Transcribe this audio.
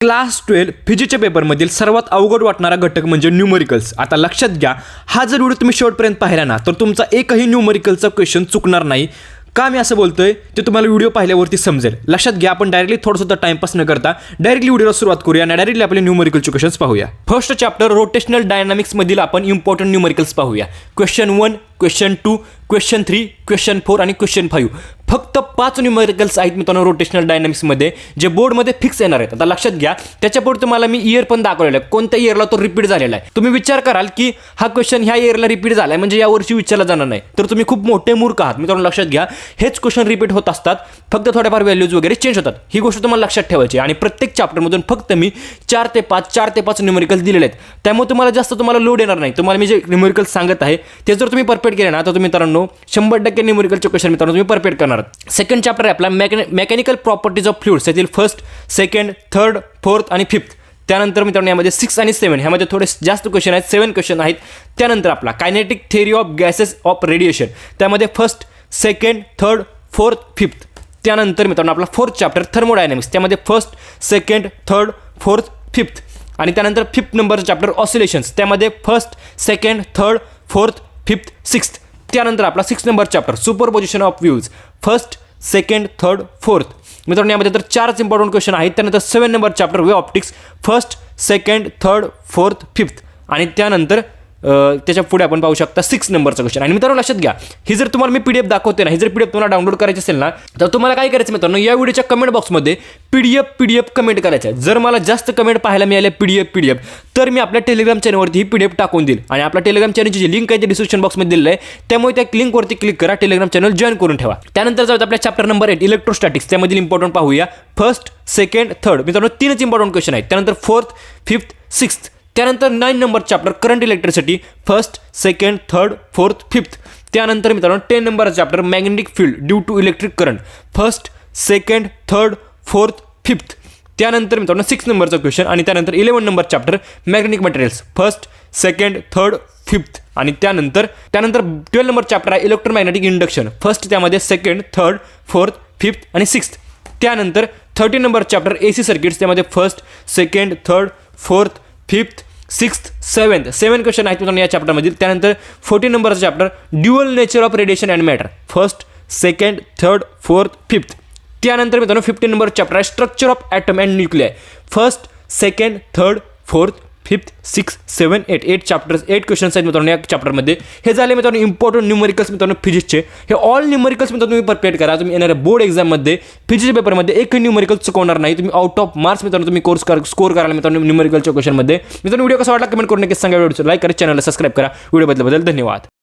Class 12 फिजिक्सच्या पेपरमधील सर्वात अवघड वाटणारा घटक म्हणजे न्यूमरिकल्स. आता लक्षात घ्या, हा जर व्हिडिओ तुम्ही शेवटपर्यंत पाहिला ना तर तुमचा एकही न्यूमरिकलचा क्वेश्चन चुकणार नाही. का मी असं बोलतोय ते तुम्हाला व्हिडिओ पाहिल्यावरती समजेल. लक्षात घ्या, आपण डायरेक्टली थोडंसं टाइमपास न करता डायरेक्टली व्हिडिओला सुरुवात करूया आणि डायरेक्टली आपले न्यूमरिकलचे क्वेश्चन्स पाहूया. फर्स्ट चॅप्टर रोटेशनल डायनामिक्स मधील आपण इम्पॉर्टंट न्यूमरिकल्स पाहूया. क्वेश्चन 1, क्वेश्चन 2, क्वेश्चन 3, क्वेश्चन 4 आणि क्वेश्चन 5. फक्त 5 न्यूमरिकल्स आहेत मित्रांनो रोटेशनल डायनामिक्समध्ये जे बोर्डमध्ये फिक्स येणार आहेत. आता लक्षात घ्या, त्याच्यापुढे तुम्हाला मी इयर पण दाखवलेलं आहे, कोणत्या इयरला तो रिपीट झालेला आहे. तुम्ही विचार कराल की हा क्वेश्चन ह्या इयरला रिपीट झाला आहे म्हणजे यावर्षी विचारला जाणार नाही, तर तुम्ही खूप मोठे मूर्ख आहात. मित्रांनो लक्षात घ्या, हेच क्वेश्चन रिपीट होत असतात, फक्त थोड्याफार व्हॅल्यूज वगैरे चेंज होतात. ही गोष्ट तुम्हाला लक्षात ठेवायची. आणि प्रत्येक चॅप्टरमधून फक्त मी 4 ते 5 न्यूमरिकल्स दिलेले आहेत. त्यामुळे तुम्हाला जास्त लोड येणार नाही. तुम्हाला मी जे न्यूमरिकल्स सांगत आहे ते जर तुम्ही परफेक्ट केले ना तर तुम्ही मित्रांनो 100% न्यूमरिकलचे क्वेश्चन मित्रांनो तुम्ही परफेक्ट करणार. सेकंड चॅप्टर आहे आपला मेकॅनिकल प्रॉपर्टीज ऑफ फ्लुइड्स. यातील फर्स्ट, सेकंड, थर्ड, फोर्थ आणि फिफ्थ. त्यानंतर मित्रांनो यामध्ये 6 आणि 7 ह्यामध्ये थोडे जास्त क्वेश्चन आहेत, 7 क्वेश्चन आहेत. त्यानंतर आपला kinetic theory of gases of radiation. त्यामध्ये first, second, third, fourth, fifth. त्यानंतर मित्रांनो आपला फोर्थ चॅप्टर थर्मोडायनॅमिक्स. त्यामध्ये first, second, third, fourth, fifth. आणि त्यानंतर फिफ्थ नंबरचं चॅप्टर ऑसिलेशन्स. त्यामध्ये first, second, third, fourth, fifth, sixth. त्यानंतर आपला 6 number chapter superposition of waves. First, second, third, fourth. मित्रांनो यामध्ये तर 4च इम्पॉर्टंट क्वेश्चन आहेत. त्यानंतर 7 number chapter wave optics. First, second, third, fourth, fifth. आणि त्यानंतर त्याच्या पुढे आपण पाहू शकता 6 नंबरचा क्वेश्चन. आणि मित्रांनो लक्षात घ्या, ही जर तुम्हाला मी पीडीएफ दाखवते ना, ही जर पीडीएफ तुम्हाला डाउनलोड करायची असेल ना तर तुम्हाला काय करायचं मित्रांनो, या व्हिडिओच्या कमेंट बॉक्समध्ये पीडीएफ कमेंट करायचं. जर मला जास्त कमेंट पाहायला मिळाले पीडीएफ तर मी आपल्या टेलिग्राम चॅनलवरती ही पीडीएफ टाकून देईल. आणि आपल्या टेलिग्राम चॅनलची जी लिंक आहे ती डिस्क्रिप्शन बॉक्समध्ये दिलेली आहे, त्यामुळे त्या लिंकवरती क्लिक करा, टेलिग्राम चॅनल जॉईन करून ठेवा. त्यानंतर जाऊया आपल्या चॅप्टर नंबर 8 इलेक्ट्रोस्टॅटिक्स. त्यामधील इम्पॉर्टंट पाहूया. First, second, third. मित्रांनो 3च इम्पॉर्टंट क्वेश्चन आहेत. त्यानंतर फोर्थ, फिफ्थ, सिक्स्थ. त्यानंतर 9 number chapter current electricity. First, second, third, fourth, fifth. त्यानंतर मित्रांनो 10 number chapter magnetic field due to electric current. First, second, third, fourth, fifth. त्यानंतर मित्रांनो 6 नंबरचा क्वेश्चन. आणि त्यानंतर 11 number chapter magnetic materials. First, second, third, fifth. आणि त्यानंतर 12 number chapter आहे इलेक्ट्रोमॅग्नेटिक इंडक्शन. फर्स्ट त्यामध्ये सेकंड, थर्ड, फोर्थ, फिफ्थ आणि सिक्स्थ. त्यानंतर 13 नंबर चॅप्टर एसी सर्किट्स. त्यामध्ये first, second, third, fourth, fifth, sixth, seventh. 7 question आहेत मित्रांनो या चॅप्टरमधील. त्यानंतर 14 नंबरचा chapter dual nature of radiation and matter. First, second, third, fourth, fifth. त्यानंतर मित्रांनो 15 नंबर चॅप्टर आहे structure of atom and nuclei. First, second, third, fourth, fifth, 6, 7, 8 chapters 8 questions आहेत मित्रांनो या चॅप्टरमध्ये. हे झाले मित्रांनो इम्पॉर्टंट न्यूमरिकल्स मित्रांनो फिजिक्सचे. हे ऑल न्यूमरिकल्स मित्रांनो तुम्ही परफेक्ट करा. तुम्ही येणाऱ्या बोर्ड एक्झाममध्ये फिजिक्सच्या पेपरमध्ये एकही न्यूमरिकल चुकवणार नाही. तुम्ही आउट ऑफ मार्क्स मित्रांनो तुम्ही स्कोर करायला मित्रांनो न्यूमरिकलच्या क्वेश्चनमध्ये. मित्रांनो व्हिडिओ कसा वाटला कमेंट करून नक्की सांगा. व्हिडिओ लाईक करा, चॅनलला सबस्क्राईब करा. व्हिडिओ बद्दल धन्यवाद.